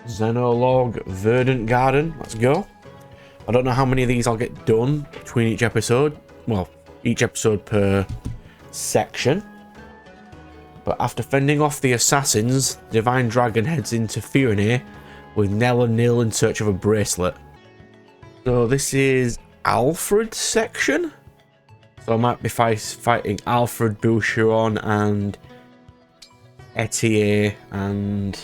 Xenologue Verdant Garden. Let's go. I don't know how many of these I'll get done between each episode. Well, each episode per section. But after fending off the assassins, the Divine Dragon heads into Firene with Nell and Nil in search of a bracelet. So this is Alfred's section. So I might be fighting Alfred, Boucheron, and Etier, and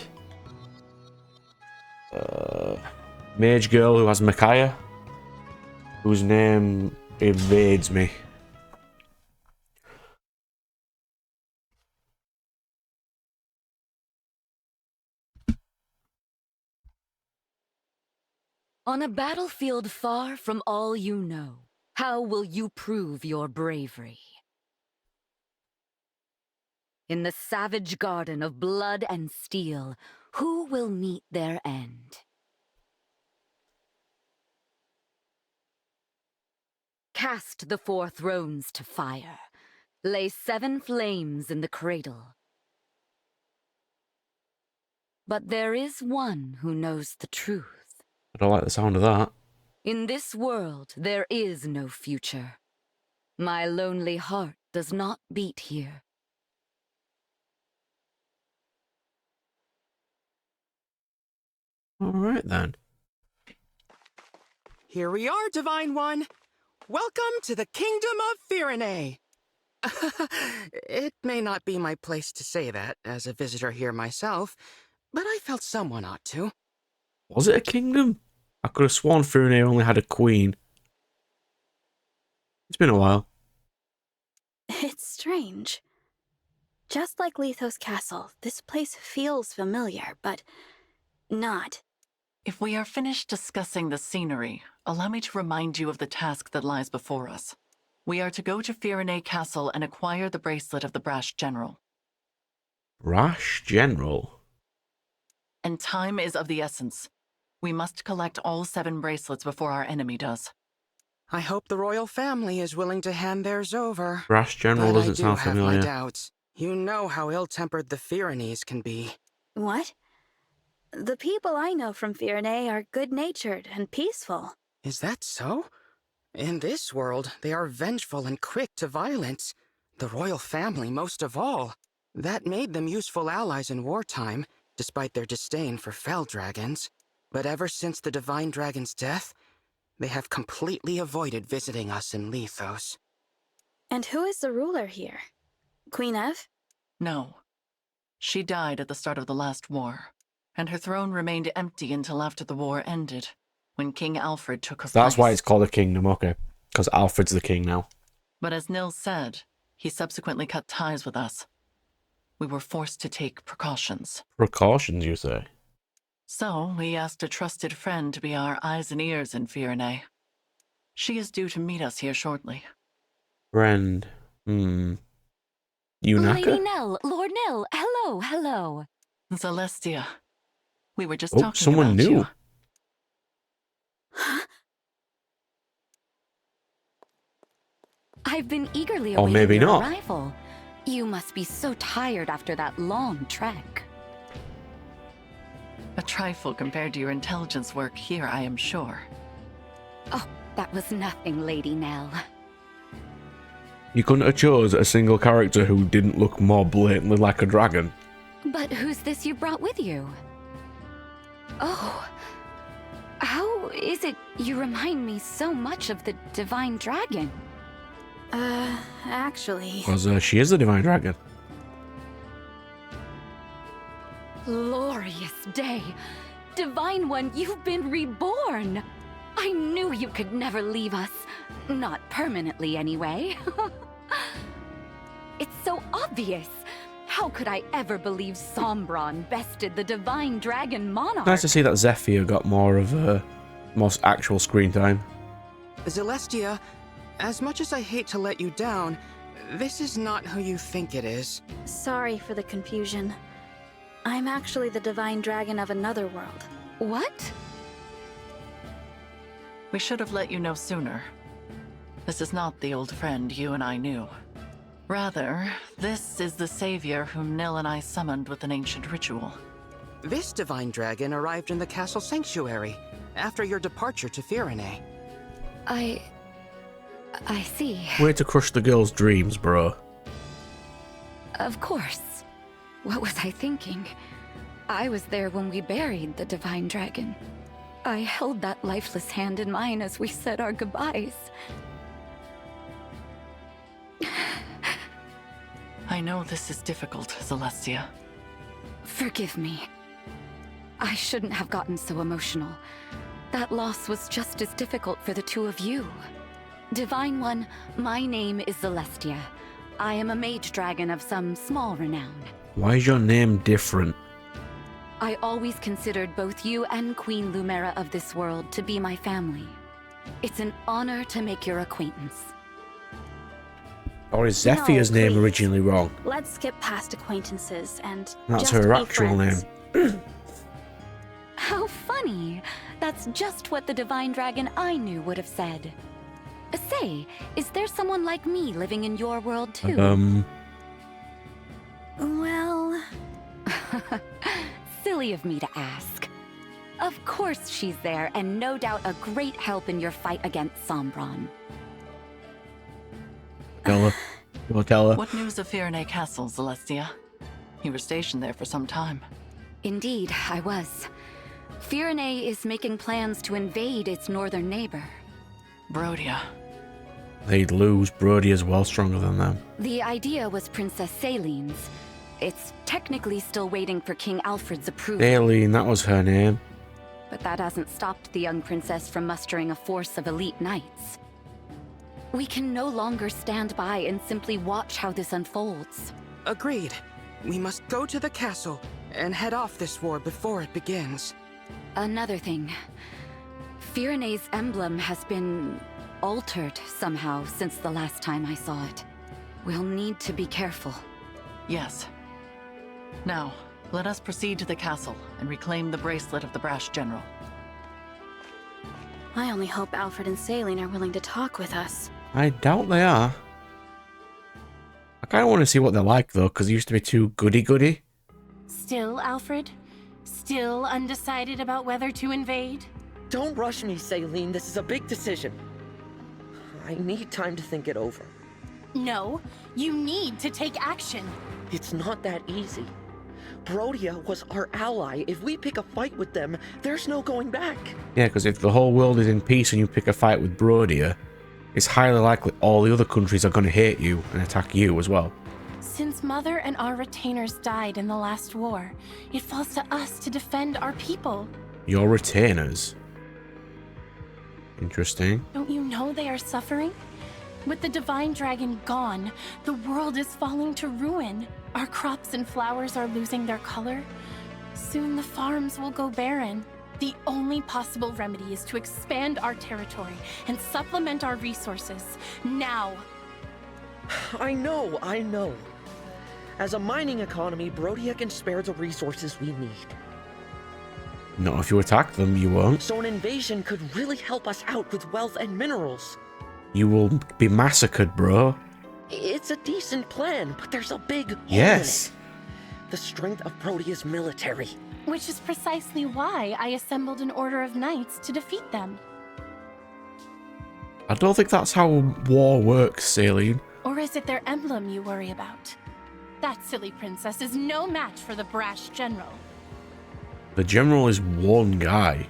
Mage Girl who has Micaiah, whose name evades me. On a battlefield far from all you know, how will you prove your bravery? In the savage garden of blood and steel, who will meet their end? Cast the 4 thrones to fire. Lay 7 flames in the cradle. But there is one who knows the truth. I don't like the sound of that. In this world, there is no future. My lonely heart does not beat here. Alright then. Here we are, Divine One. Welcome to the Kingdom of Firene. It may not be my place to say that, as a visitor here myself, but I felt someone ought to. Was it a kingdom? I could have sworn Firene only had a queen. It's been a while. It's strange. Just like Lethos Castle, this place feels familiar, but not. If we are finished discussing the scenery, allow me to remind you of the task that lies before us. We are to go to Firene Castle and acquire the bracelet of the Brash General. Brash General? And time is of the essence. We must collect all 7 bracelets before our enemy does. I hope the royal family is willing to hand theirs over. Brash General but doesn't sound I do have familiar. my doubts. You know how ill-tempered the Firenes can be. What? The people I know from Firene are good-natured and peaceful. Is that so? In this world, they are vengeful and quick to violence. The royal family most of all. That made them useful allies in wartime, despite their disdain for fell dragons. But ever since the Divine Dragon's death, they have completely avoided visiting us in Lethos. And who is the ruler here? Queen Ev? No. She died at the start of the last war, and her throne remained empty until after the war ended, when King Alfred took her place. That's why it's called a kingdom, okay. Because Alfred's the king now. But as Nils said, he subsequently cut ties with us. We were forced to take precautions. Precautions, you say? So, we asked a trusted friend to be our eyes and ears in Firene. She is due to meet us here shortly. Friend. Yunaka? Lady Nell, Lord Nell, hello, hello. Zelestia. We were just Oh, talking someone about new. you. I've been eagerly Or awaiting maybe your not. arrival. You must be so tired after that long trek. A trifle compared to your intelligence work here, I am sure. Oh, that was nothing, Lady Nell. You couldn't have chose a single character who didn't look more blatantly like a dragon. But who's this you brought with you? Oh, how is it you remind me so much of the Divine Dragon? Actually... Because she is the Divine Dragon. Glorious day! Divine One, you've been reborn! I knew you could never leave us. Not permanently, anyway. It's so obvious. How could I ever believe Sombron bested the Divine Dragon Monarch? Nice to see that Zephyr got more of a most actual screen time. Zelestia, as much as I hate to let you down, this is not who you think it is. Sorry for the confusion. I'm actually the Divine Dragon of another world. What? We should have let you know sooner. This is not the old friend you and I knew. Rather, this is the savior whom Nil and I summoned with an ancient ritual. This divine dragon arrived in the castle sanctuary after your departure to Firene. I see. Way to crush the girl's dreams, bro. Of course. What was I thinking? I was there when we buried the divine dragon. I held that lifeless hand in mine as we said our goodbyes. I know this is difficult, Zelestia. Forgive me. I shouldn't have gotten so emotional. That loss was just as difficult for the two of you. Divine One, my name is Zelestia. I am a mage dragon of some small renown. Why is your name different? I always considered both you and Queen Lumera of this world to be my family. It's an honor to make your acquaintance. Or is Zephyr's No, name please. originally wrong? Let's skip past acquaintances and That's just her be actual friends. name. How funny! That's just what the divine dragon I knew would have said. Say, is there someone like me living in your world too? Well, Silly of me to ask. Of course she's there, and no doubt a great help in your fight against Sombron. Tell her. Go tell her. What news of Firene Castle, Zelestia? You were stationed there for some time. Indeed, I was. Firene is making plans to invade its northern neighbor. Brodia. They'd lose. Brody is well stronger than them. The idea was Princess Selene's. It's technically still waiting for King Alfred's approval, Aileen, that was her name. but that hasn't stopped the young princess from mustering a force of elite knights. We can no longer stand by and simply watch how this unfolds. Agreed. We must go to the castle and head off this war before it begins. Another thing. Firene's emblem has been altered somehow since the last time I saw it. We'll need to be careful. Yes. Now, let us proceed to the castle and reclaim the bracelet of the Brash General. I only hope Alfred and Selene are willing to talk with us. I doubt they are. I kind of want to see what they're like, though, because they used to be too goody-goody. Still, Alfred? Still undecided about whether to invade? Don't rush me, Selene. This is a big decision. I need time to think it over. No, you need to take action. It's not that easy. Brodia was our ally. If we pick a fight with them, there's no going back. Yeah, because if the whole world is in peace and you pick a fight with Brodia, it's highly likely all the other countries are going to hate you and attack you as well. Since Mother and our retainers died in the last war, it falls to us to defend our people. Your retainers. Interesting. Don't you know they are suffering? With the divine dragon gone, the world is falling to ruin. Our crops and flowers are losing their color. Soon the farms will go barren. The only possible remedy is to expand our territory and supplement our resources. Now! I know. As a mining economy, Brodia can spare the resources we need. Not if you attack them, you won't. So an invasion could really help us out with wealth and minerals. You will be massacred, bro. It's a decent plan, but there's a big hole Yes. in it. The strength of Brodia's military. Which is precisely why I assembled an order of knights to defeat them. I don't think that's how war works, Selene. Or is it their emblem you worry about? That silly princess is no match for the Brash General. The general is one guy.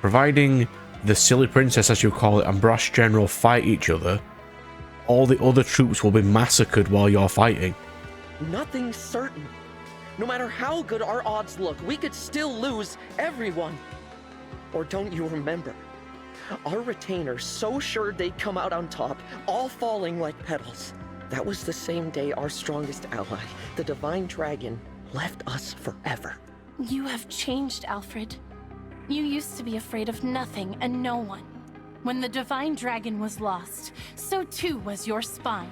Providing the silly princess, as you call it, and Brash General fight each other, all the other troops will be massacred while you're fighting. Nothing's certain. No matter how good our odds look, we could still lose everyone. Or don't you remember? Our retainers so sure they'd come out on top, all falling like petals. That was the same day our strongest ally, the Divine Dragon, left us forever. You have changed, Alfred. You used to be afraid of nothing and no one. When the Divine Dragon was lost, so too was your spine.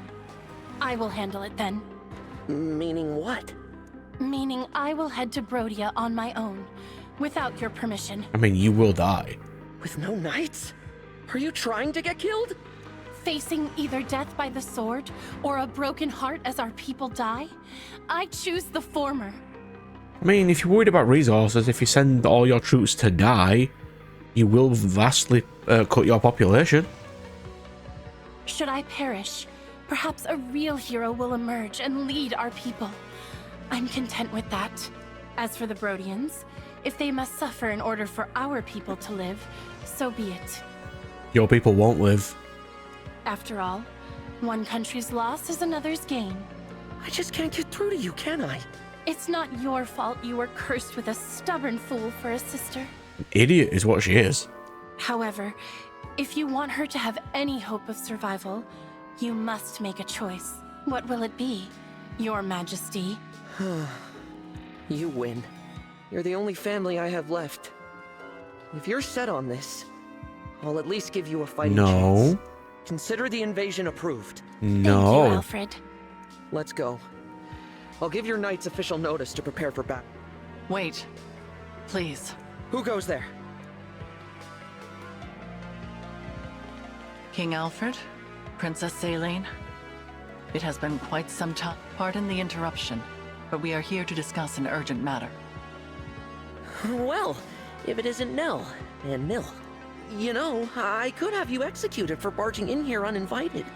I will handle it then. Meaning what? Meaning I will head to Brodia on my own, without your permission. I mean, you will die. With no knights? Are you trying to get killed? Facing either death by the sword or a broken heart as our people die, I choose the former. I mean, if you're worried about resources, if you send all your troops to die, you will vastly cut your population. Should I perish, perhaps a real hero will emerge and lead our people. I'm content with that. As for the Brodians, if they must suffer in order for our people to live, so be it. Your people won't live. After all, one country's loss is another's gain. I just can't get through to you, can I? It's not your fault you were cursed with a stubborn fool for a sister. An idiot is what she is. However, if you want her to have any hope of survival, you must make a choice. What will it be, Your Majesty? You win. You're the only family I have left. If you're set on this, I'll at least give you a fighting chance. No. Consider the invasion approved. No. Thank you, Alfred. Let's go. I'll give your knights official notice to prepare for battle. Wait. Please. Who goes there? King Alfred? Princess Zelestia? It has been quite some time. Pardon the interruption, but we are here to discuss an urgent matter. Well, if it isn't Nell, and Nil. You know, I could have you executed for barging in here uninvited.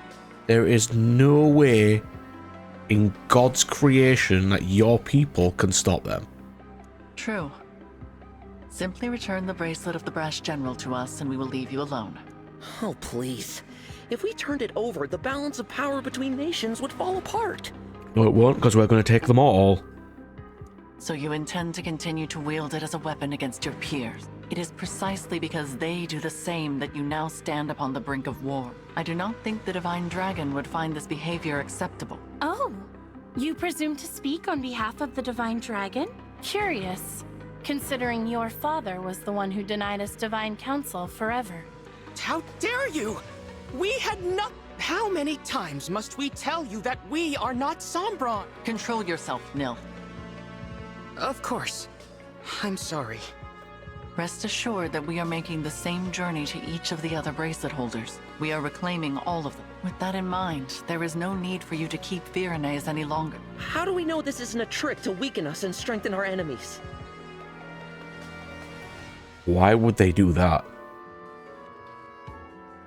There is no way in God's creation that your people can stop them. True. Simply return the bracelet of the Brash General to us and we will leave you alone. Oh, please. If we turned it over, the balance of power between nations would fall apart. No, it won't, because we're going to take them all. So you intend to continue to wield it as a weapon against your peers. It is precisely because they do the same that you now stand upon the brink of war. I do not think the Divine Dragon would find this behavior acceptable. Oh, you presume to speak on behalf of the Divine Dragon? Curious, considering your father was the one who denied us Divine Counsel forever. How dare you! We had not. How many times must we tell you that we are not Sombron? Control yourself, Nil. Of course. I'm sorry. Rest assured that we are making the same journey to each of the other bracelet holders. We are reclaiming all of them. With that in mind, there is no need for you to keep Firene any longer. How do we know this isn't a trick to weaken us and strengthen our enemies? Why would they do that?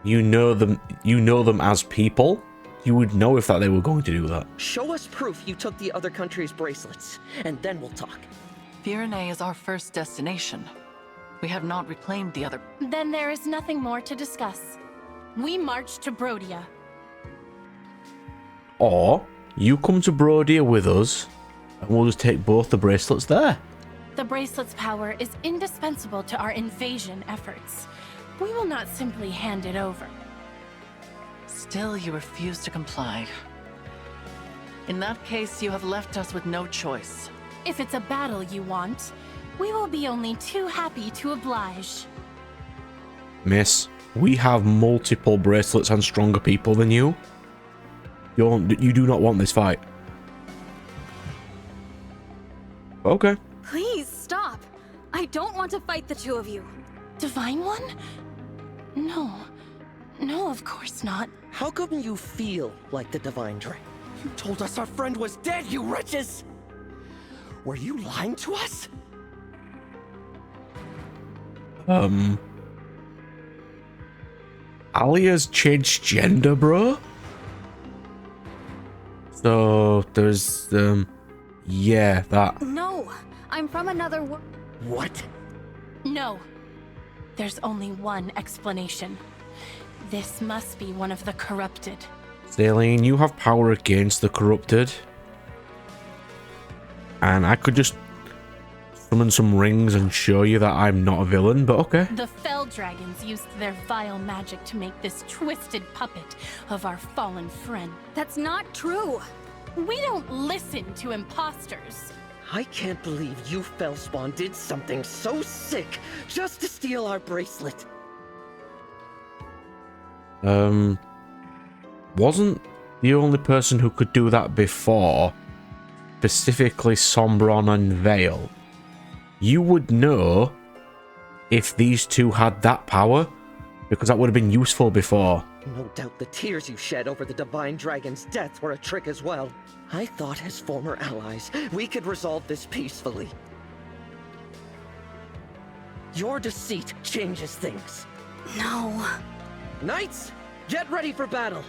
You know them as people. You would know if that they were going to do that. Show us proof you took the other country's bracelets, and then we'll talk. Firene is our first destination. We have not reclaimed the other. Then there is nothing more to discuss. We march to Brodia. Or you come to Brodia with us, and we'll just take both the bracelets there. The bracelet's power is indispensable to our invasion efforts. We will not simply hand it over. Still, you refuse to comply. In that case, you have left us with no choice. If it's a battle you want, we will be only too happy to oblige. Miss, we have multiple bracelets and stronger people than you. You do not want this fight. Okay. Please stop. I don't want to fight the two of you. Divine One? No. No, of course not. How come you feel like the Divine Dragon? You told us our friend was dead, you wretches! Were you lying to us? Alia's changed gender, bro. So there's yeah, that. No, I'm from another world. What? No. There's only one explanation. This must be one of the corrupted. Zelestia, you have power against the corrupted. And I could just summon some rings and show you that I'm not a villain, but okay. The Fell Dragons used their vile magic to make this twisted puppet of our fallen friend. That's not true. We don't listen to imposters. I can't believe you Fellspawn did something so sick just to steal our bracelet. Wasn't the only person who could do that before specifically Sombron and Veil? You would know if these two had that power, because that would have been useful before. No doubt the tears you shed over the Divine Dragon's death were a trick as well. I thought as former allies, we could resolve this peacefully. Your deceit changes things. No. Knights, get ready for battle.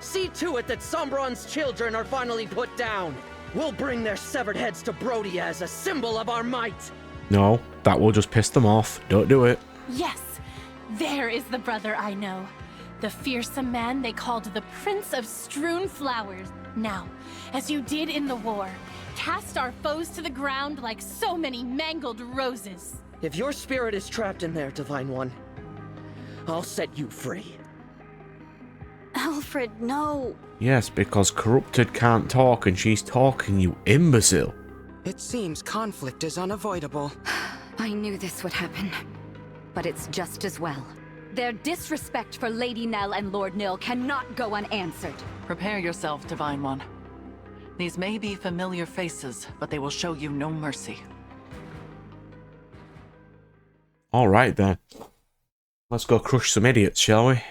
See to it that Sombron's children are finally put down. We'll bring their severed heads to Brodia as a symbol of our might. No, that will just piss them off. Don't do it. Yes, there is the brother I know. The fearsome man they called the Prince of Strewn Flowers. Now, as you did in the war, cast our foes to the ground like so many mangled roses. If your spirit is trapped in there, Divine One, I'll set you free. Alfred, no. Yes, because Corrupted can't talk and she's talking, you imbecile. It seems conflict is unavoidable. I knew this would happen, but it's just as well. Their disrespect for Lady Nell and Lord Nil cannot go unanswered. Prepare yourself, Divine One. These may be familiar faces, but they will show you no mercy. Alright then. Let's go crush some idiots, shall we?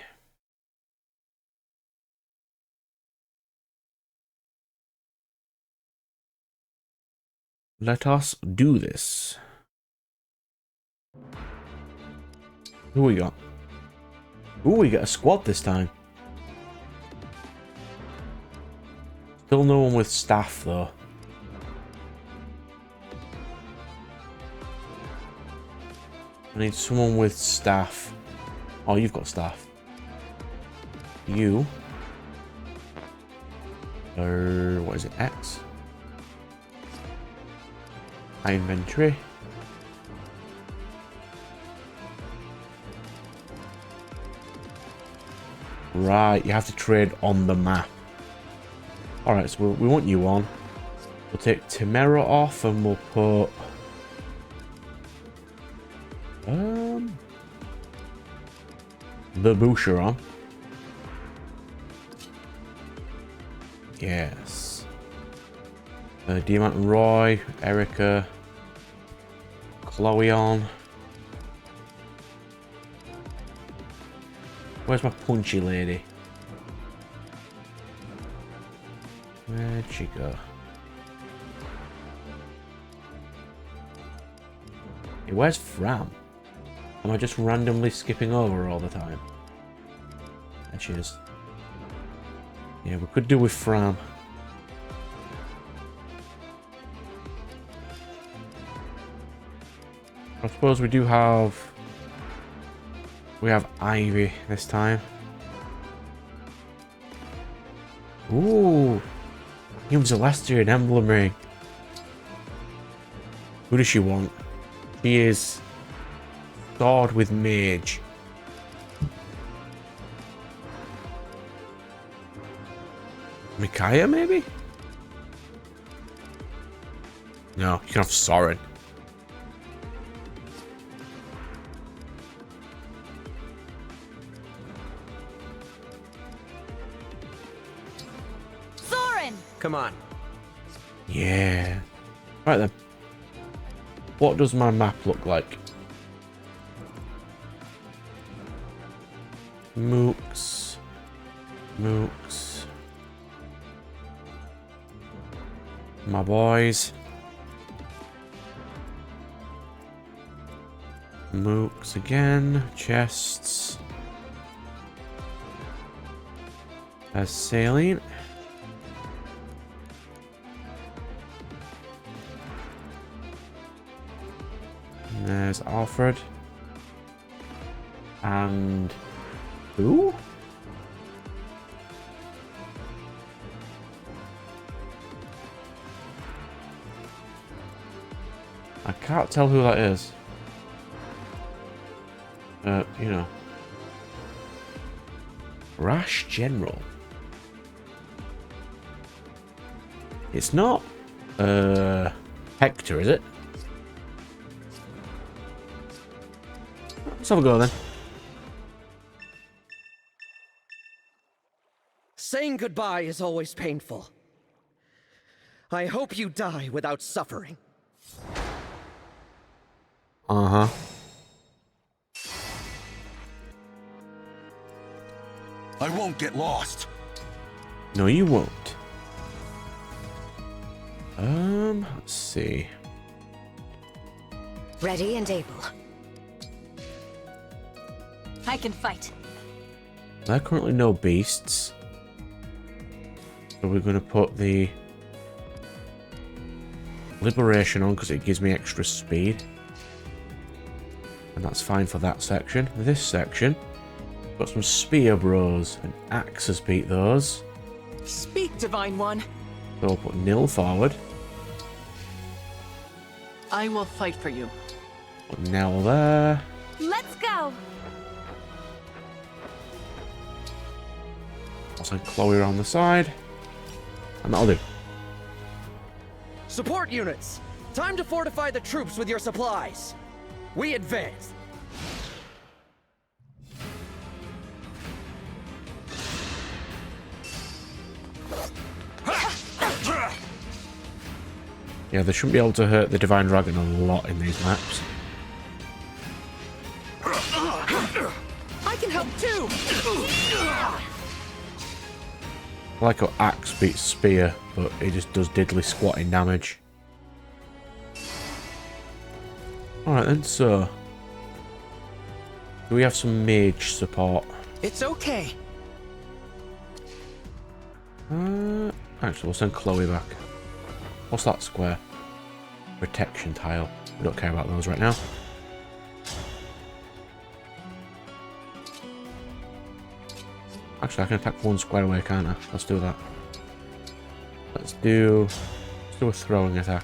Let us do this. Who we got? Ooh, we got a squad this time. Still no one with staff though. I need someone with staff. Oh, you've got staff. You. What is it? X? High inventory. Right, you have to trade on the map. Alright, so we want you on. We'll take Timera off and we'll put... the Busher on. Yes. Diamant and Roy, Erica, Chloe on. Where's my punchy lady? Where'd she go? Hey, where's Fram? Am I just randomly skipping over her all the time? There she is. Yeah, we could do with Fram. I suppose we do have... We have Ivy this time. Ooh! Even Zelestia and Emblem Ring. Who does she want? She is... Sword with Mage. Micaiah, maybe? No, you can have Soren. Soren! Come on. Yeah. Right then. What does my map look like? Mooks. Mooks. My boys. Mooks again. Chests. As saline. And there's Alfred. And who? I can't tell who that is. You know. Rash General. It's not Hector, is it? Let's have a go then. Saying goodbye is always painful. I hope you die without suffering. Uh-huh. I won't get lost. No, you won't. Let's see. Ready and able. I can fight. There are currently no beasts. So we're going to put the Liberation on because it gives me extra speed. And that's fine for that section. This section, got some Spear Bros and Axes beat those. Speak, Divine One. So we'll put Nil forward. I will fight for you. Put Nell there. Let's go! I'll send Chloe around the side. And that'll do. Support units! Time to fortify the troops with your supplies. We advance. Yeah, they shouldn't be able to hurt the Divine Dragon a lot in these maps. I can help too! I like how Axe beats Spear, but it just does diddly squatting damage. Alright then, so... do we have some mage support? It's okay. Actually, we'll send Chloe back. What's that square? Protection tile. We don't care about those right now. Actually, I can attack one square away, can't I? Let's do that. Let's do a throwing attack.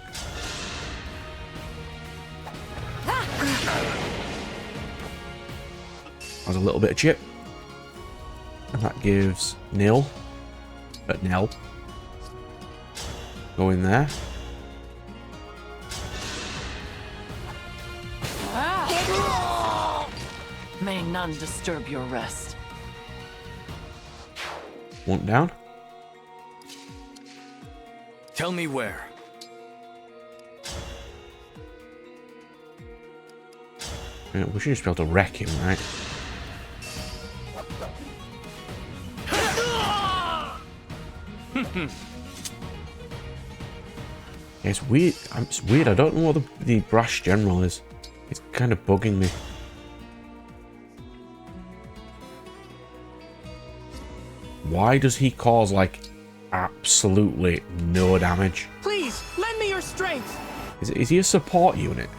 Has a little bit of chip. And that gives Nil. But Nell. Go in there. May none disturb your rest. One down. Tell me where. Yeah, we should just be able to wreck him, right? Yeah, it's weird. It's weird. I don't know what the Brash General is. It's kind of bugging me. Why does he cause, like, absolutely no damage? Please, lend me your strength! Is he a support unit?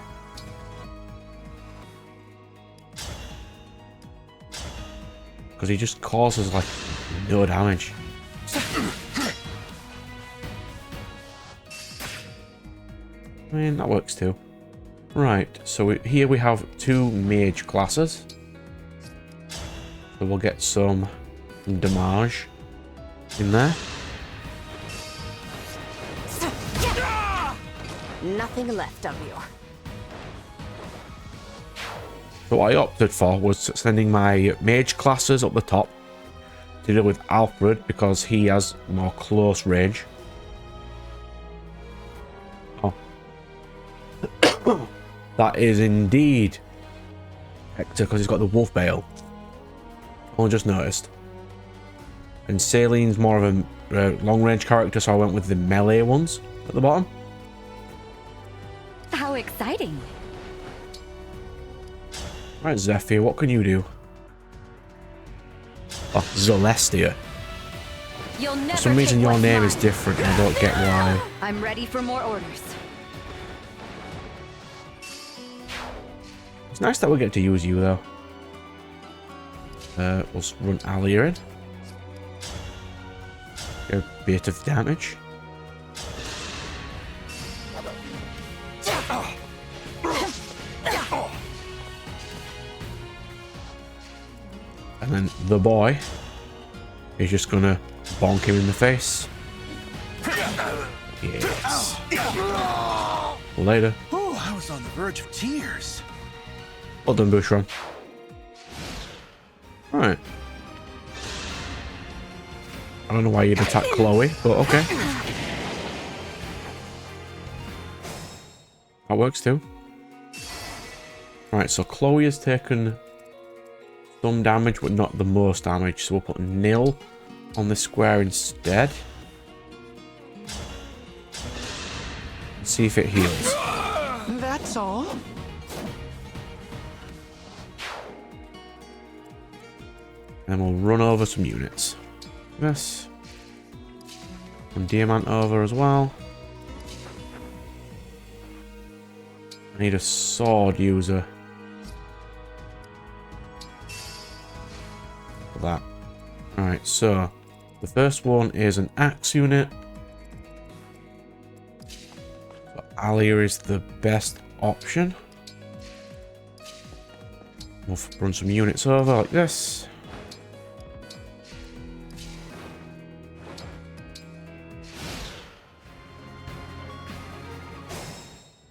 Because he just causes, like, no damage. I mean, that works too. Right, so here we have two mage classes. So we'll get some damage in there. Nothing left of you. So what I opted for was sending my mage classes up the top to deal with Alfred because he has more close range. Oh. That is indeed Hector because he's got the wolf bale. Only just noticed. And Salene's more of a long range character, so I went with the melee ones at the bottom. How exciting. Right, Zephyr, what can you do? Oh, Zelestia. You'll never For some reason take your what's name is mine. different and I don't get why. I'm ready for more orders. It's nice that we get to use you though. We'll run Alia in. Get a bit of damage. And then the boy is just gonna bonk him in the face. Yes. Later. Oh, I was on the verge of tears. Well done, Bushron. Right. I don't know why you'd attack Chloe, but okay. That works too. Right, so Chloe has taken some damage, but not the most damage. So we'll put nil on the square instead. See if it heals. That's all. And we'll run over some units. Yes. And diamant over as well. I need a sword user. For that. Alright, so the first one is an axe unit. So Alia is the best option. We'll run some units over like this.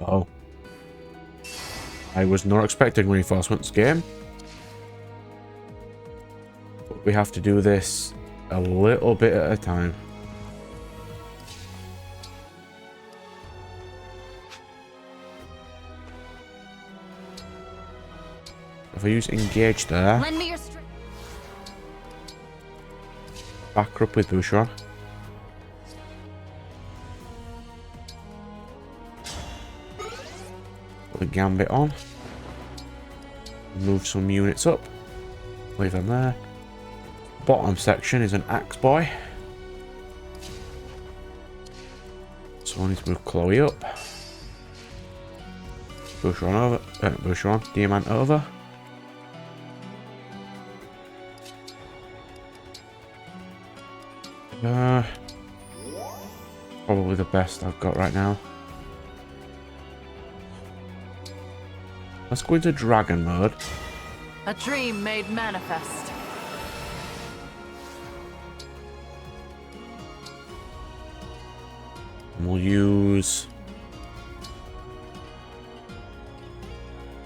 Oh. I was not expecting reinforcements game. But we have to do this a little bit at a time. If I use engage there, Lend me your strength. back her up with Boucheron. Put the gambit on. Move some units up. Leave them there. Bottom section is an axe boy. So I need to move Chloe up. Boucheron over. Boucheron, Diamant over. Probably the best I've got right now. Let's go into dragon mode. A dream made manifest. And we'll use...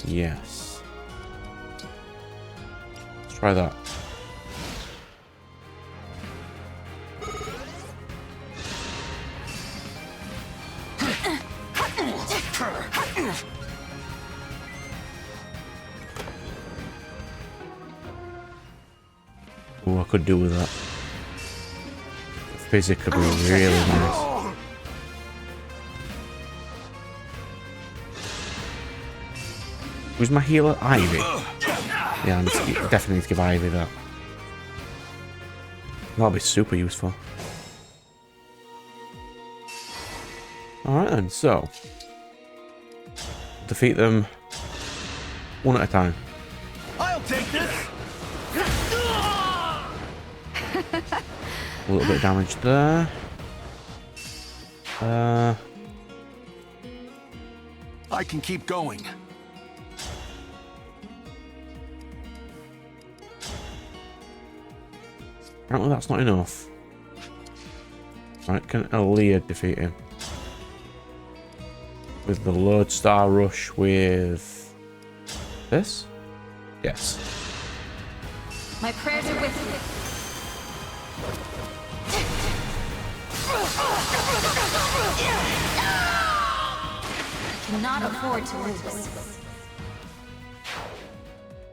Yes. Let's try that. Oh, I could do with that. Physic could be really nice. Who's my healer? Ivy. Yeah, I definitely need to give Ivy that. That'll be super useful. Alright then, so. Defeat them one at a time. I'll take this. A little bit of damage there. I can keep going. Apparently that's not enough. Right, can Aaliyah defeat him? With the Lodestar Rush with... this? Yes. My prayers are with you. I cannot afford to lose.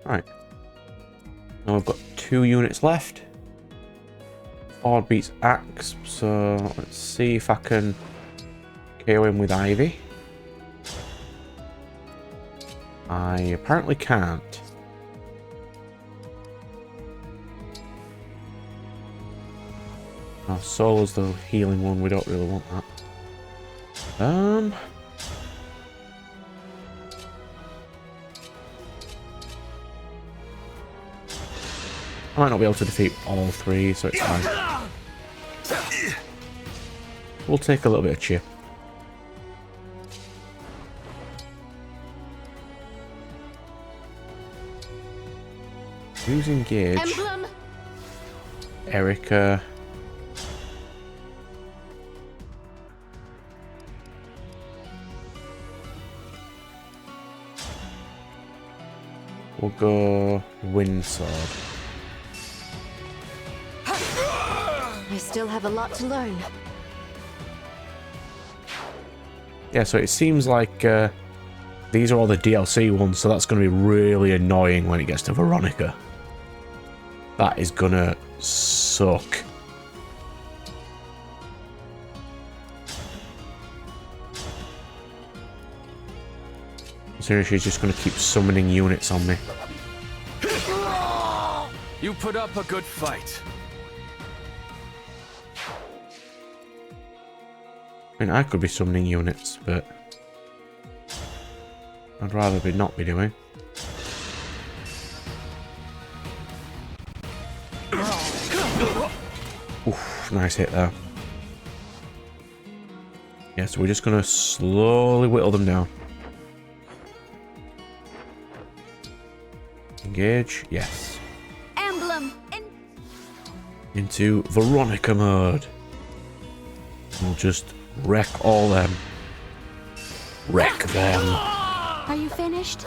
Right. Now we've got 2 units left. Ford beats Axe, so let's see if I can KO him with Ivy. I apparently can't. Oh, Solo's the healing one, we don't really want that. I might not be able to defeat all 3, so it's fine. We'll take a little bit of chip. Who's engaged? Emblem. Erica. We'll go Wind Sword. I still have a lot to learn. Yeah, so it seems like these are all the DLC ones, so that's going to be really annoying when it gets to Veronica. That is gonna suck. Seriously, she's just gonna keep summoning units on me. You put up a good fight. I mean, I could be summoning units, but I'd rather not be doing. Oof, nice hit there. Yeah, so we're just gonna slowly whittle them down. Engage, yes. Emblem. Into Veronica mode. We'll just wreck all them. Wreck them. Are you finished?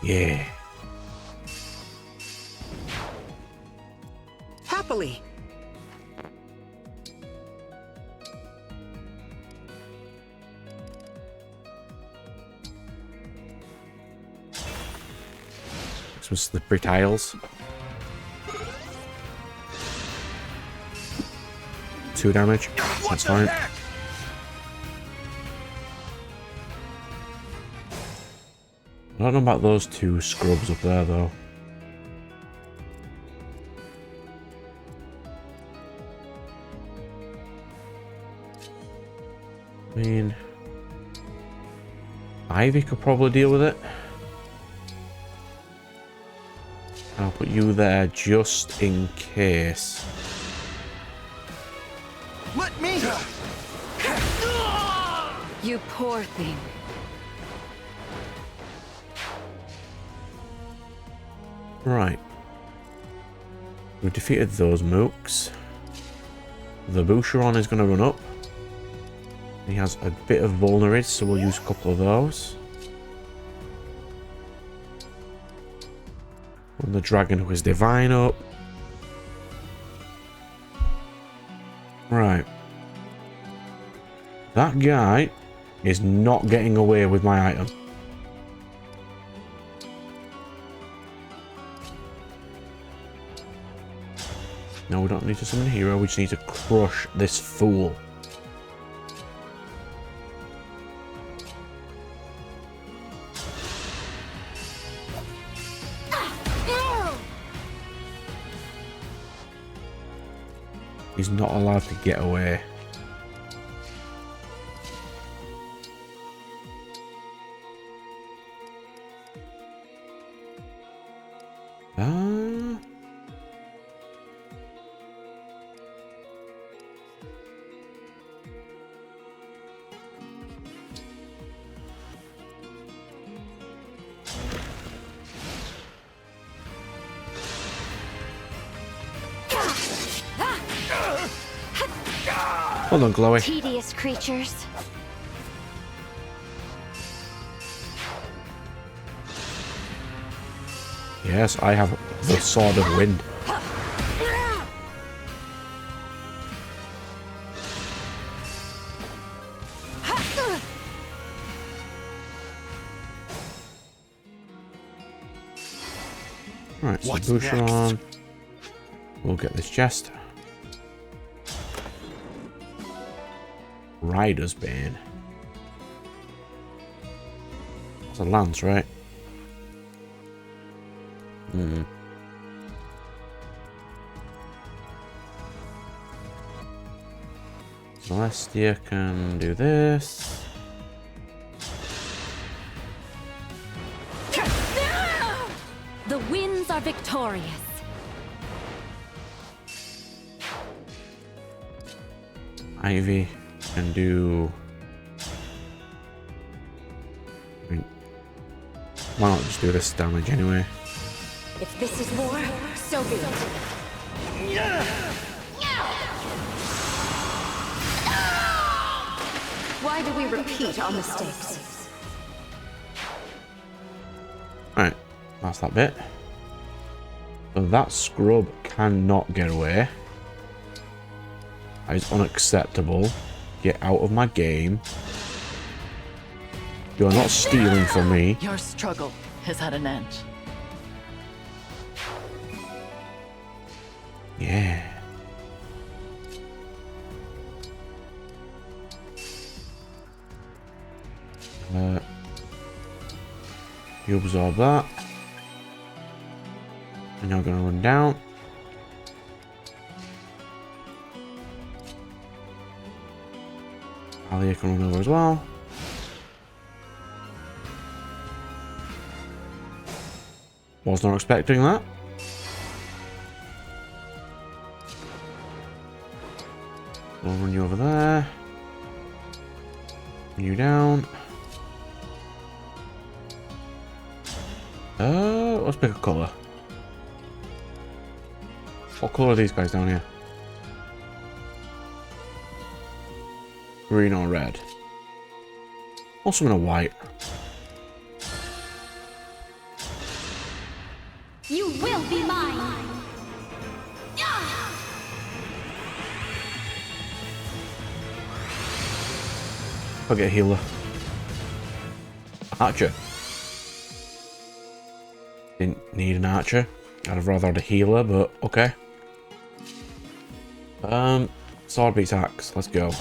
Yeah. Happily. Some slippery tiles. 2 damage. That's fine. I don't know about those 2 scrubs up there though. I mean, Ivy could probably deal with it. I'll put you there just in case. Let me. You poor thing. Right. We've defeated those mooks. The Boucheron is going to run up. He has a bit of vulnerage, so we'll use a couple of those. And the dragon who is divine up. Right. That guy is not getting away with my item. No, we don't need to summon a hero, we just need to crush this fool. He's not allowed to get away. Hold on, Chloe. Tedious creatures. Yes, I have the Sword of Wind. Right, so Boucheron. We'll get this chest. Rider's Bane. That's a lance, right? Zelestia can do this. The winds are victorious. Ivy can do... I mean, why not just do this damage anyway? If this is war, so be it. Why do we repeat our mistakes? Alright, that's that bit. So that scrub cannot get away. That is unacceptable. Get out of my game. You are not stealing from me. Your struggle has had an end. Yeah. You absorb that. And you're going to run down. Alia can run over as well. Was not expecting that. We'll run you over there. Run you down. Let's pick a colour. What colour are these guys down here? Green or red? Also in a white. You will be mine! I'll get a healer. Archer. Didn't need an archer. I'd have rather had a healer, but okay. Sword beats axe. Let's go.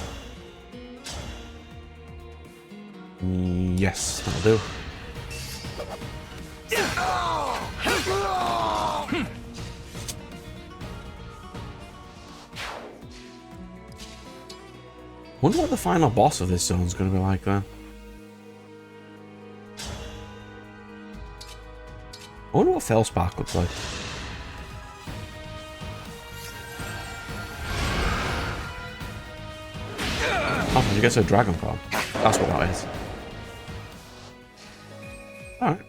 Yes, that'll do. Wonder what the final boss of this zone is going to be like then. I wonder what Fellspark looks like. Oh, you get a dragon form. That's what that is. Alright.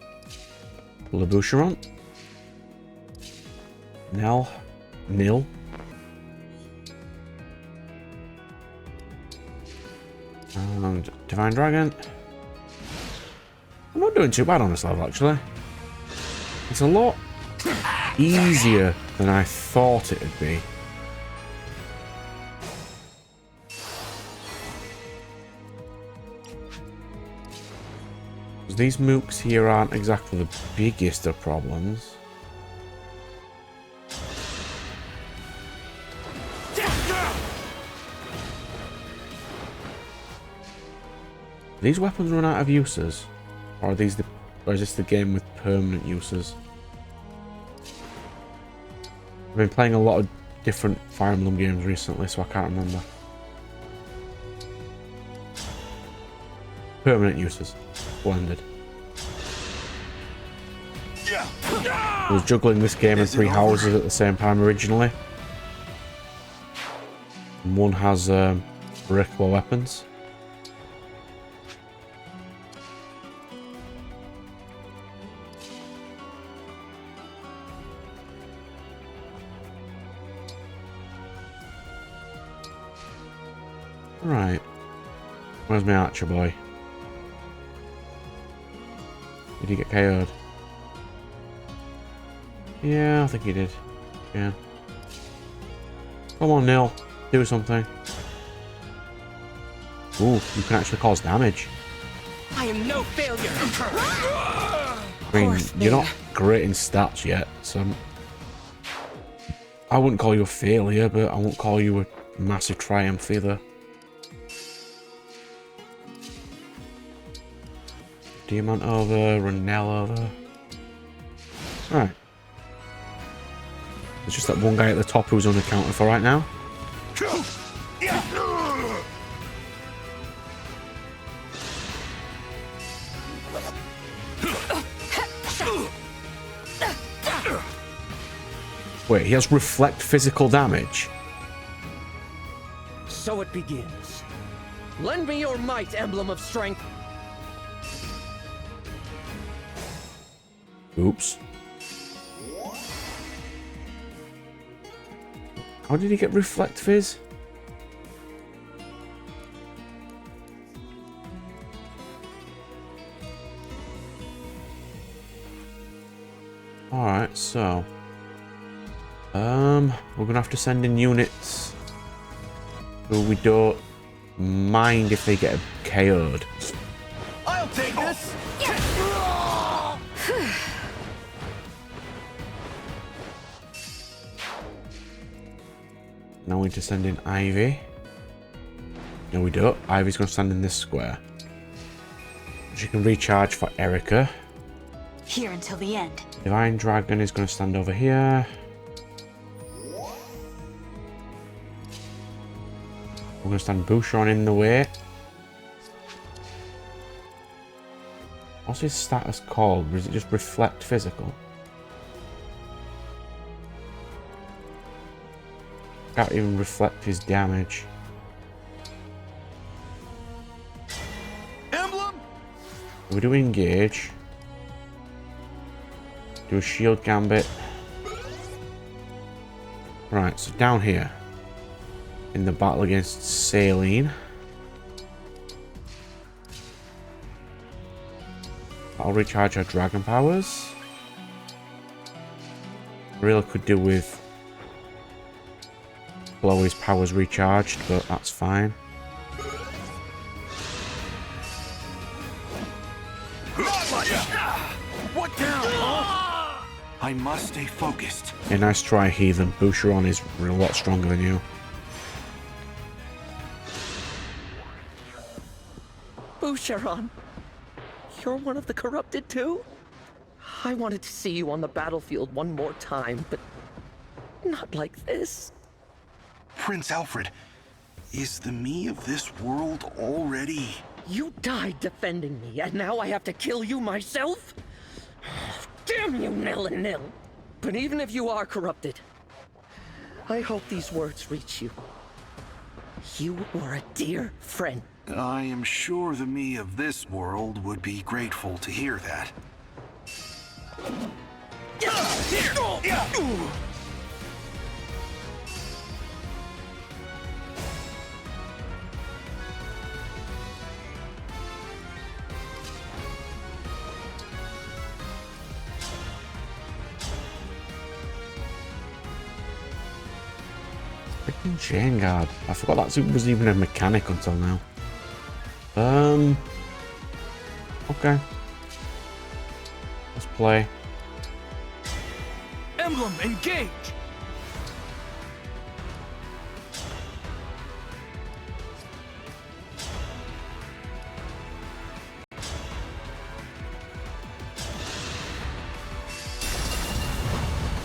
Laboucheron. Nil. And Divine Dragon. I'm not doing too bad on this level, actually. It's a lot easier than I thought it would be. These mooks here aren't exactly the biggest of problems. These weapons run out of uses? Or are these or is this the game with permanent uses? I've been playing a lot of different Fire Emblem games recently, so I can't remember. Permanent uses. Blended. I was juggling this game in 3 houses at the same time originally. And one has breakable weapons. Right. Where's my archer boy? Did he get KO'd? Yeah, I think he did. Yeah. Come on, Nil. Do something. Ooh, you can actually cause damage. I am no failure. I mean, you're not great in stats yet, so I wouldn't call you a failure, but I won't call you a massive triumph either. Diamond over, Renell over. Alright. There's just that one guy at the top who's unaccounted for right now. Wait, he has reflect physical damage? So it begins. Lend me your might, emblem of strength. Oops. How did he get reflect fizz? Alright, so we're gonna have to send in units who we don't mind if they get KO'd. I'll take this. Now we need to send in Ivy. No, we don't. Ivy's going to stand in this square. She can recharge for Erica. Here until the end. Divine Dragon is going to stand over here. We're going to stand Boucheron in the way. What's his status called? Or is it just reflect physical? Can't even reflect his damage. Emblem. We do engage. Do a shield gambit. Right, so down here. In the battle against Zelestia. I'll recharge our dragon powers. Really could do with Chloe's powers recharged, but that's fine. What down, huh? I must stay focused. A nice try, Heathen. Boucheron is a lot stronger than you. Boucheron, you're one of the corrupted too? I wanted to see you on the battlefield one more time, but not like this. Prince Alfred, is the me of this world already? You died defending me, and now I have to kill you myself? Damn you, Nil and Nil. But even if you are corrupted, I hope these words reach you. You were a dear friend. I am sure the me of this world would be grateful to hear that. Freaking Chain Guard. I forgot that was even a mechanic until now. Okay. Let's play. Emblem, engage!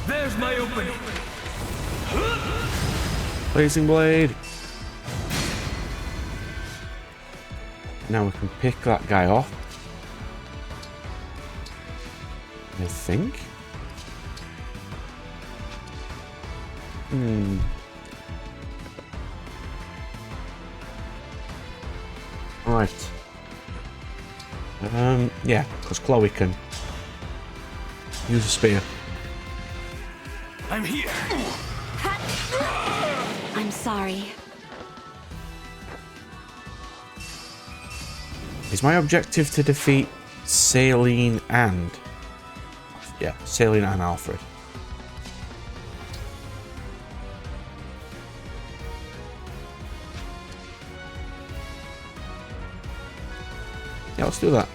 There's my opening. Blazing Blade. Now we can pick that guy off. I think. Right. Yeah, because Chloe can use a spear. I'm here. I'm sorry. Is my objective to defeat Zelestia and... Yeah, Zelestia and Alfred. Yeah, let's do that.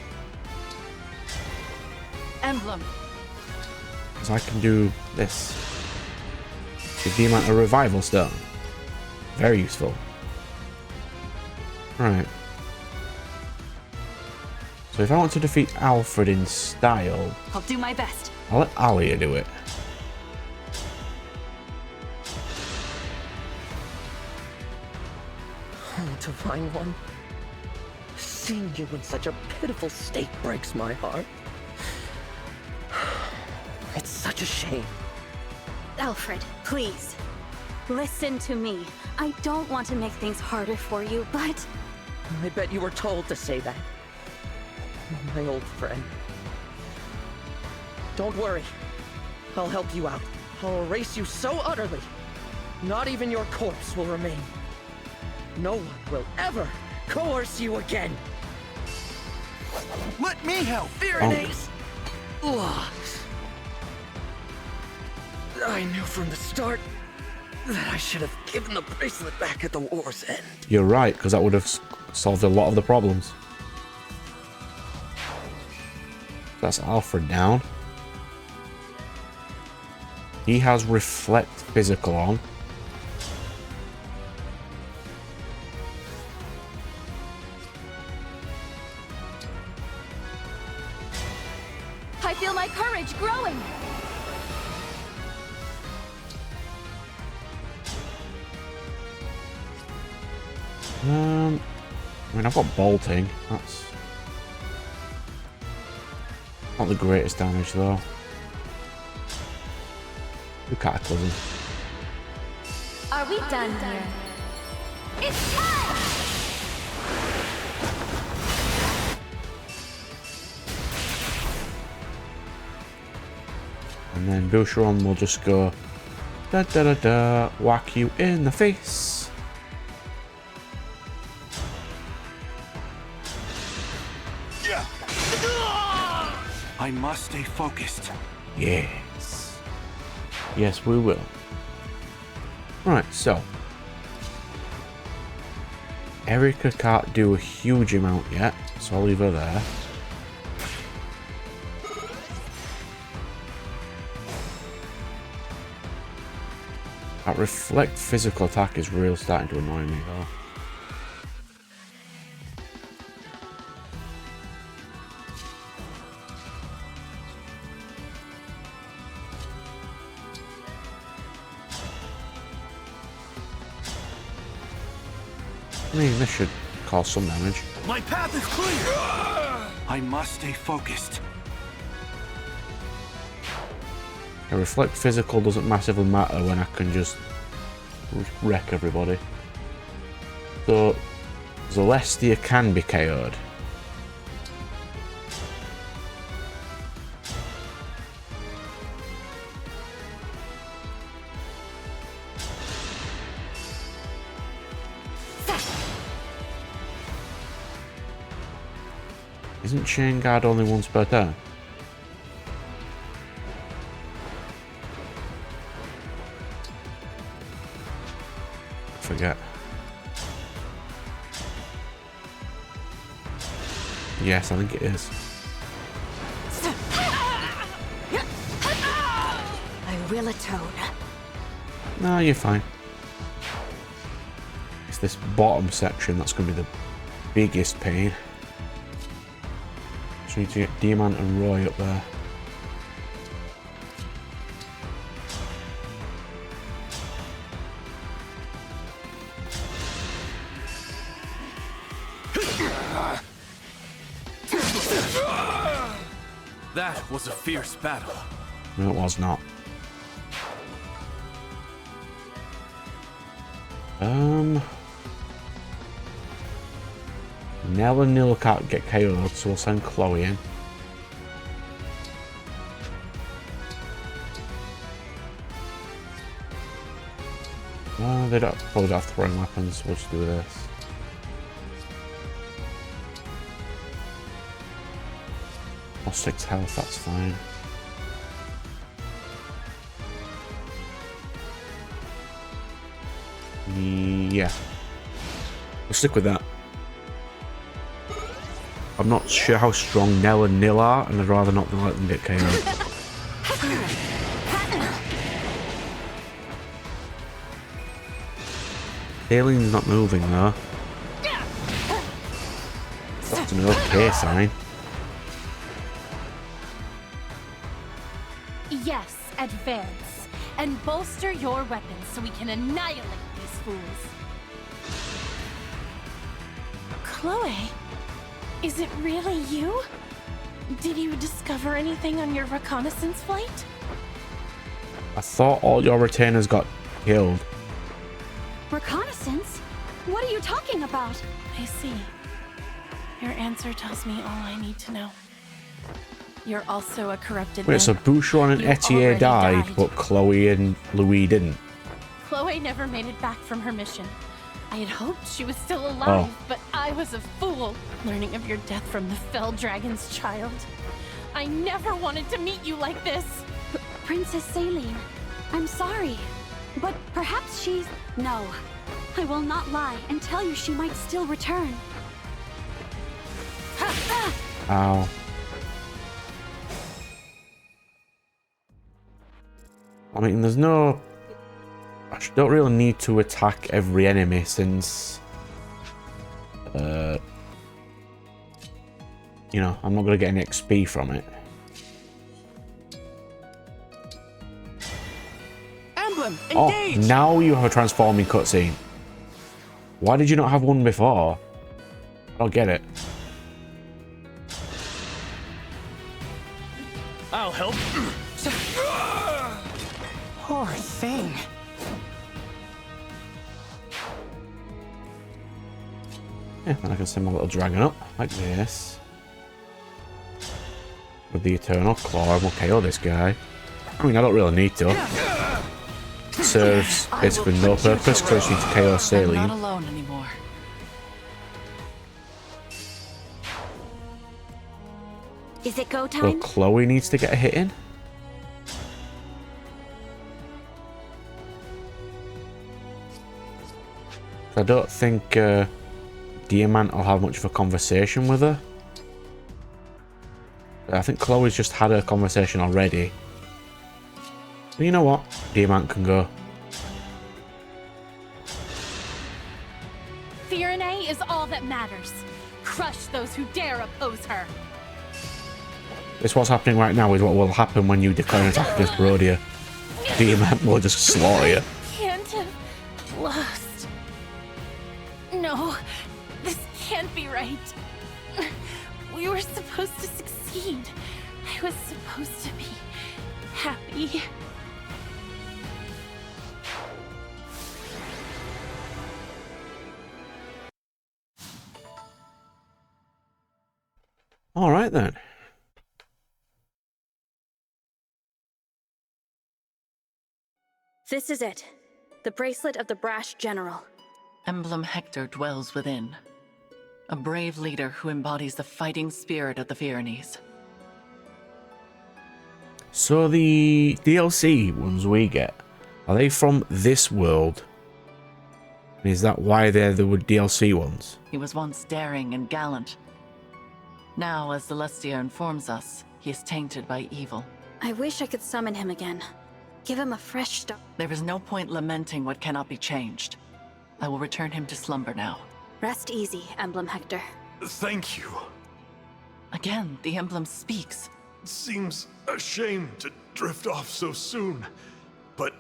Emblem. Because I can do this. Give the amount of revival stone. Very useful. Right. So if I want to defeat Alfred in style, I'll do my best. I'll let Alia do it. Oh, Divine One. Seeing you in such a pitiful state breaks my heart. It's such a shame. Alfred, please. Listen to me. I don't want to make things harder for you, but... I bet you were told to say that. My old friend. Don't worry. I'll help you out. I'll erase you so utterly. Not even your corpse will remain. No one will ever coerce you again. Let me help. Firene's lost. I knew from the start that I should have given the bracelet back at the war's end. You're right, because that would have solved a lot of the problems. That's Alfred down. He has reflect physical on. I feel my courage growing! I mean, I've got bolting. That's not the greatest damage, though. Good cataclysm. Are we done here? It's time! And then Boucheron will just go da da da da, whack you in the face. I must stay focused. Yes. Yes, we will. Right, so. Erica can't do a huge amount yet, so I'll leave her there. That reflect physical attack is really starting to annoy me though. I mean, this should cause some damage. My path is clear. I must stay focused. A reflect physical doesn't massively matter when I can just wreck everybody. So, Zelestia can be KO'd. Isn't Chain Guard only once per turn? Forget. Yes, I think it is. I will atone. No, you're fine. It's this bottom section that's going to be the biggest pain. Just need to get Diamant and Roy up there. That was a fierce battle. No, it was not. Nell and Nil can't get KO'd, so we'll send Chloe in. They don't probably don't have throwing weapons, we'll just do this. Or 6 health, that's fine. Yeah. We'll stick with that. I'm not sure how strong Nell and Nil are, and I'd rather not let them get KO'd. Alien's not moving though. That's an okay sign. Yes, advance. And bolster your weapons so we can annihilate these fools. Chloe, is it really you? Did you discover anything on your reconnaissance flight? I thought all your retainers got killed. Reconnaissance? What are you talking about? I see. Your answer tells me all I need to know. You're also a corrupted Wait, man. so Boucheron and You Etier already died, but Chloe and Louis didn't. Chloe never made it back from her mission. I had hoped she was still alive, but I was a fool, learning of your death from the Fell Dragon's child. I never wanted to meet you like this. Princess Zelestia, I'm sorry. But perhaps she's... No. I will not lie and tell you she might still return. Ow. I mean, there's no... I don't really need to attack every enemy since... you know, I'm not going to get any XP from it. emblem! Oh, Engage! now you have a transforming cutscene. Why did you not have one before? I don't get it. I'll help. Poor thing. Yeah, and I can send my little dragon up like this. With the Eternal Claw, and we'll KO this guy. I mean, I don't really need to. It serves basically no purpose, because I just need to KO I'm Zelestia. not alone anymore. Is it go Well, time? Chloe needs to get a hit in. I don't think Diamant will have much of a conversation with her. I think Chloe's just had her conversation already. But you know what? Diamant can go. Firene is all that matters. Crush those who dare oppose her. This what's happening right now is what will happen when you declare an attack against Brodia. Diamant will just slaughter you. Can't have lost. No, this can't be right. We were supposed to succeed. I was supposed to be happy. Alright then. This is it. The bracelet of the brash general. Emblem Hector dwells within. A brave leader who embodies the fighting spirit of the Firenes. So the DLC ones we get, are they from this world? And is that why they're the DLC ones? He was once daring and gallant. Now, as Zelestia informs us, he is tainted by evil. I wish I could summon him again. Give him a fresh start. There is no point lamenting what cannot be changed. I will return him to slumber now. Rest easy, Emblem Hector. Thank you. Again, the emblem speaks. It seems a shame to drift off so soon, but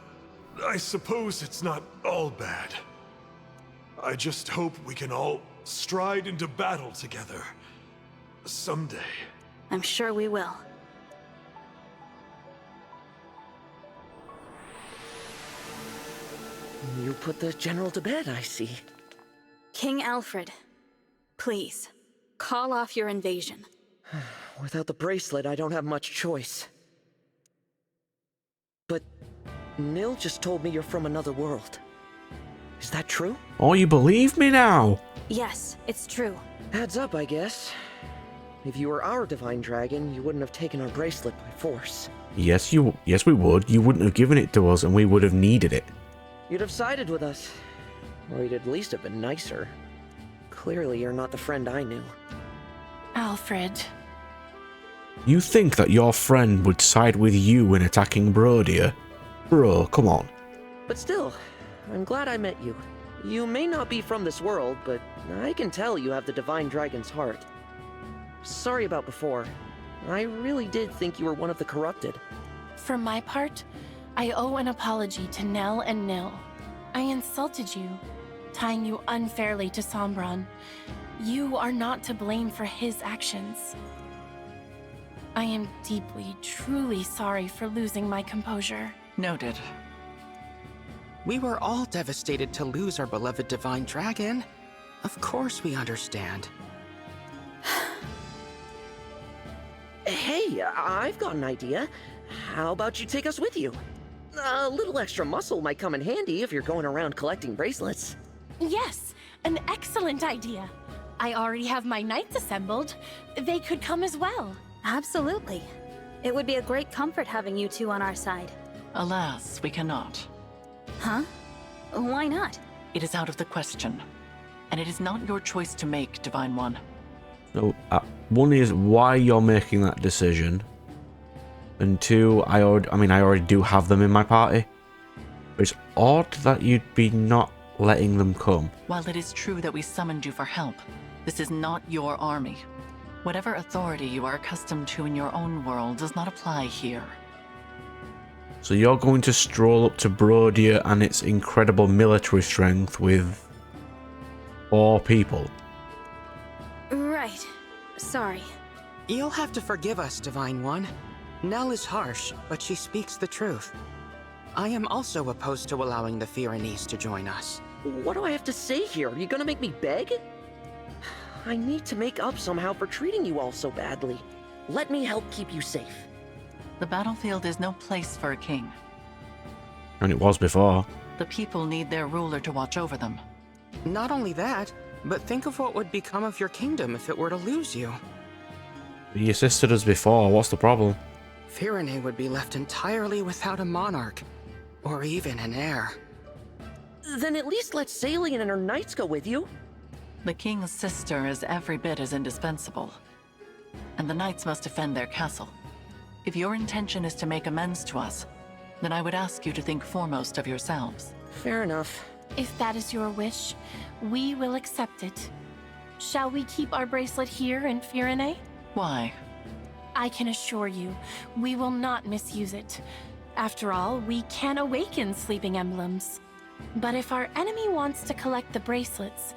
I suppose it's not all bad. I just hope we can all stride into battle together. Someday. I'm sure we will. You put the general to bed, I see. King Alfred, please, call off your invasion. Without the bracelet, I don't have much choice. But Nil just told me you're from another world. Is that true? Oh, you believe me now? Yes, it's true. Adds up, I guess. If you were our divine dragon, you wouldn't have taken our bracelet by force. Yes, we would. You wouldn't have given it to us, and we would have needed it. You'd have sided with us. Or you'd at least have been nicer. Clearly, you're not the friend I knew. Alfred. You think that your friend would side with you in attacking Brodia? Bro, come on. But still, I'm glad I met you. You may not be from this world, but I can tell you have the divine dragon's heart. Sorry about before. I really did think you were one of the corrupted. For my part, I owe an apology to Nell and Nil. I insulted you, tying you unfairly to Sombron. You are not to blame for his actions. I am deeply, truly sorry for losing my composure. Noted. We were all devastated to lose our beloved divine dragon. Of course we understand. Hey, I've got an idea. How about you take us with you? A little extra muscle might come in handy if you're going around collecting bracelets. Yes, an excellent idea. I already have my knights assembled. They could come as well. Absolutely. It would be a great comfort having you two on our side. Alas, we cannot. Huh? Why not? It is out of the question. And it is not your choice to make, Divine One. So, one is why you're making that decision. And two, I already do have them in my party. But it's odd that you'd be not letting them come. While it is true that we summoned you for help, this is not your army. Whatever authority you are accustomed to in your own world does not apply here. So you're going to stroll up to Brodia and its incredible military strength with 4 people? Right. Sorry. You'll have to forgive us, Divine One. Nell is harsh, but she speaks the truth. I am also opposed to allowing the Firenese to join us. What do I have to say here? Are you gonna make me beg? I need to make up somehow for treating you all so badly. Let me help keep you safe. The battlefield is no place for a king. And it was before. The people need their ruler to watch over them. Not only that, but think of what would become of your kingdom if it were to lose you. You assisted us before, what's the problem? Firene would be left entirely without a monarch, or even an heir. Then at least let Zeion and her knights go with you. The king's sister is every bit as indispensable, and the knights must defend their castle. If your intention is to make amends to us, then I would ask you to think foremost of yourselves. Fair enough. If that is your wish, we will accept it. Shall we keep our bracelet here in Firene? Why? I can assure you, we will not misuse it. After all, we can awaken sleeping emblems. But if our enemy wants to collect the bracelets,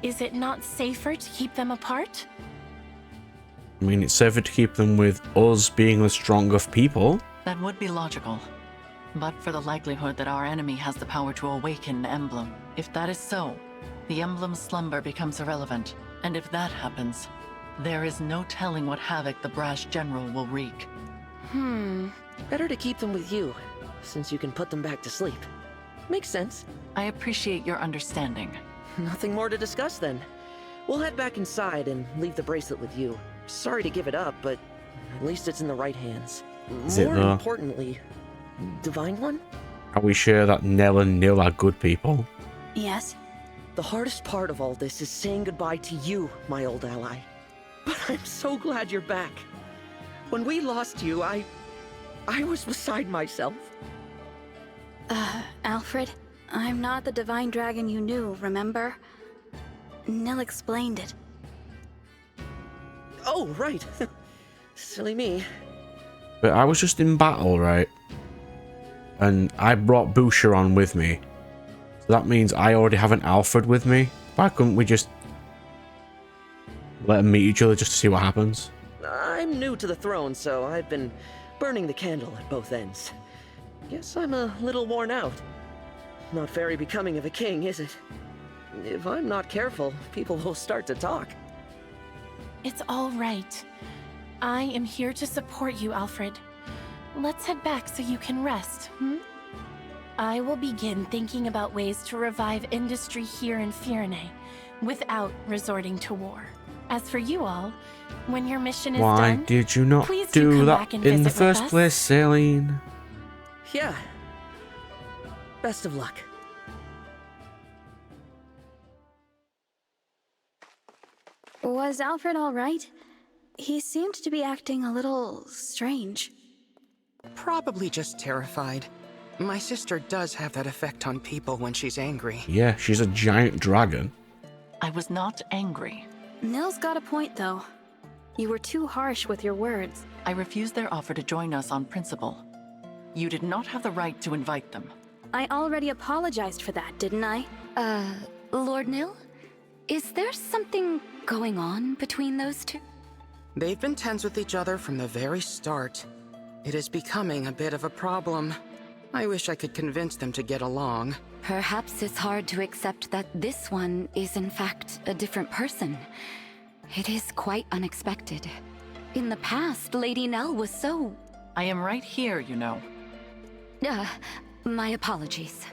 is it not safer to keep them apart? I mean, it's safer to keep them with us being the strong of people. That would be logical. But for the likelihood that our enemy has the power to awaken an emblem, if that is so, the emblem's slumber becomes irrelevant. And if that happens, there is no telling what havoc the brash general will wreak. Better to keep them with you, since you can put them back to sleep. Makes sense. I appreciate your understanding. Nothing more to discuss then. We'll head back inside and leave the bracelet with you. Sorry to give it up, but at least it's in the right hands. Is it More though? importantly, Divine One? Are we sure that Nell and Nil are good people? Yes? The hardest part of all this is saying goodbye to you, my old ally. But I'm so glad you're back. When we lost you, I was beside myself. Alfred, I'm not the divine dragon you knew, remember? Nell explained it. Oh, right. Silly me. But I was just in battle, right? And I brought Boucheron with me. So that means I already have an Alfred with me. Why couldn't we just let them meet each other just to see what happens? I'm new to the throne, so I've been burning the candle at both ends. Guess I'm a little worn out. Not very becoming of a king, is it? If I'm not careful, people will start to talk. It's all right. I am here to support you, Alfred. Let's head back so you can rest, I will begin thinking about ways to revive industry here in Firene without resorting to war. As for you all, when your mission is Why done, did you not please do come that back and in the visit with first us. place, Celine? Yeah. Best of luck. Was Alfred all right? He seemed to be acting a little strange. Probably just terrified. My sister does have that effect on people when she's angry. Yeah, she's a giant dragon. I was not angry. Nell's got a point, though. You were too harsh with your words. I refused their offer to join us on principle. You did not have the right to invite them. I already apologized for that, didn't I? Lord Nil? Is there something going on between those two? They've been tense with each other from the very start. It is becoming a bit of a problem. I wish I could convince them to get along. Perhaps it's hard to accept that this one is in fact a different person. It is quite unexpected. In the past, Lady Nell was so... I am right here, you know. My apologies.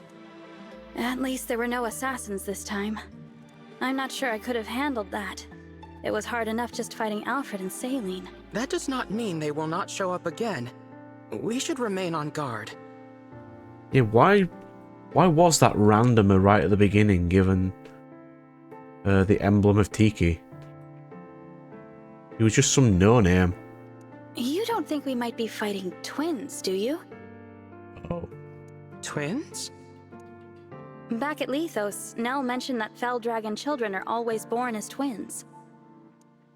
At least there were no assassins this time. I'm not sure I could have handled that. It was hard enough just fighting Alfred and Celine. That does not mean they will not show up again. We should remain on guard. Yeah, why was that randomer right at the beginning given the emblem of Tiki? He was just some no-name. You don't think we might be fighting twins, do you? Oh. Twins? Back at Lethos, Nell mentioned that fell dragon children are always born as twins.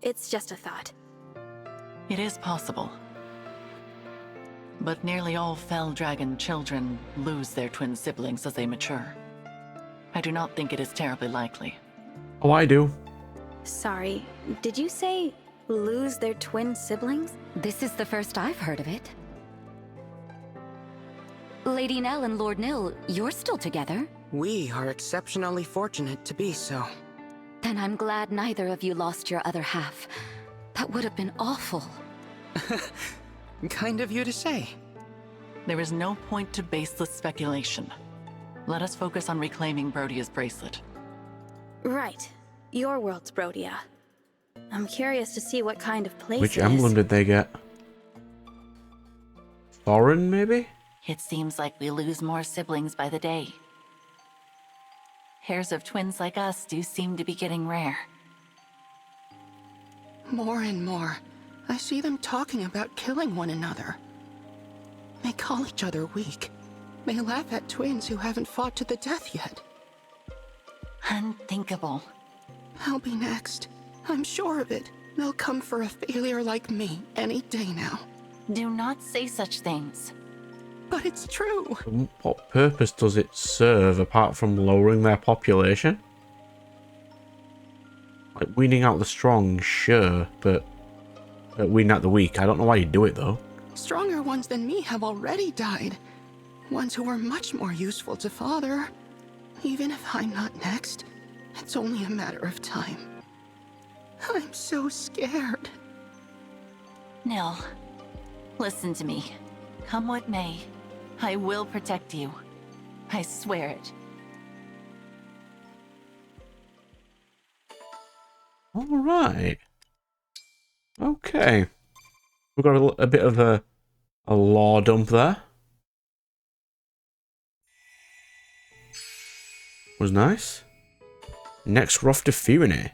It's just a thought. It is possible. but nearly all Fell Dragon children lose their twin siblings as they mature. I do not think it is terribly likely. Oh, I do. Sorry, did you say lose their twin siblings? This is the first I've heard of it. Lady Nell and Lord Nil, you're still together? We are exceptionally fortunate to be so. Then I'm glad neither of you lost your other half. That would have been awful. Kind of you to say. There is no point to baseless speculation. Let us focus on reclaiming Brodia's bracelet. Right. Your world's Brodia. I'm curious to see what kind of place Which it emblem is. did they get? Firene, maybe? It seems like we lose more siblings by the day. Pairs of twins like us do seem to be getting rare. More and more, I see them talking about killing one another. They call each other weak. They laugh at twins who haven't fought to the death yet. Unthinkable. I'll be next. I'm sure of it. They'll come for a failure like me any day now. Do not say such things. But it's true. What purpose does it serve apart from lowering their population? Like, weeding out the strong, sure, but weeding out the weak, I don't know why you do it, though. Stronger ones than me have already died. Ones who were much more useful to Father. Even if I'm not next, it's only a matter of time. I'm so scared. Nil, listen to me. Come what may, I will protect you. I swear it. Alright. Okay. We've got a bit of a lore dump there. Was nice. Next, we're off to Firene.